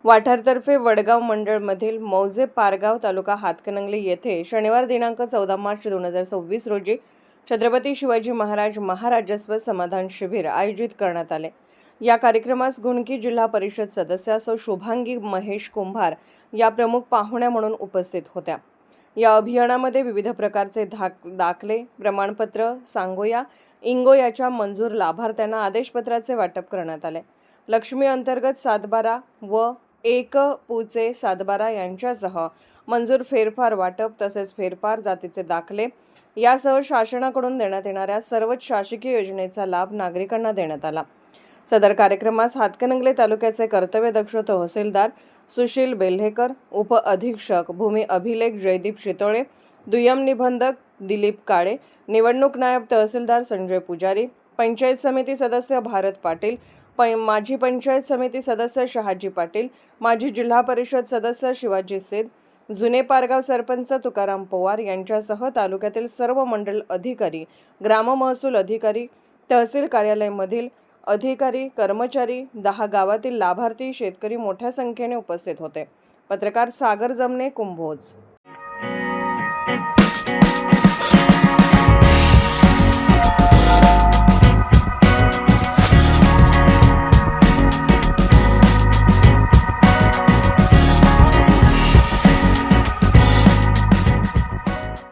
वाठारतर्फे वडगाव मंडळमधील मौजे पारगाव तालुका हातकणंगले येथे शनिवार दिनांक 14 मार्च 2026 रोजी छत्रपती शिवाजी महाराज महाराजस्व समाधान शिबिर आयोजित करण्यात आले। या कार्यक्रमास गुणकी जिल्हा परिषद सदस्य शुभांगी महेश कुंभार या प्रमुख पाहुण्या म्हणून उपस्थित होत्या। या अभियानामध्ये विविध प्रकारचे दाखले, प्रमाणपत्र, सांगोया, इंगोयाच्या मंजूर लाभार्थ्यांना आदेशपत्राचे वाटप करण्यात आले। लक्ष्मी अंतर्गत 7/12 व 1 7/12 यांच्यासह मंजूर फेरफार वाटप तसेच फेरफार जातीचे दाखले यासह शासनाकडून देण्यात येणाऱ्या सर्वच शासकीय योजनेचा लाभ नागरिकांना देण्यात आला। सदर कार्यक्रमास हातकणंगले तालुक्याचे कर्तव्यदक्ष तहसीलदार सुशील बेल्हेकर, उप अधीक्षक भूमी अभिलेख जयदीप शितोळे, दुय्यम निबंधक दिलीप काळे, निवडणूक नायब तहसीलदार संजय पुजारी, पंचायत समिती सदस्य भारत पाटील, माजी पंचायत समिती सदस्य शहाजी पाटील, माजी जिल्हा परिषद सदस्य शिवाजी सेठ, जुने पारगाव सरपंच तुकाराम पवार यांच्यासह तालुक्यातील सर्व मंडल अधिकारी, ग्राम महसूल अधिकारी, तहसील कार्यालयामधील अधिकारी, कर्मचारी, 10 गावातील लाभार्थी, शेतकरी मोठ्या संख्येने उपस्थित होते। पत्रकार सागर जमने, कुंभोज।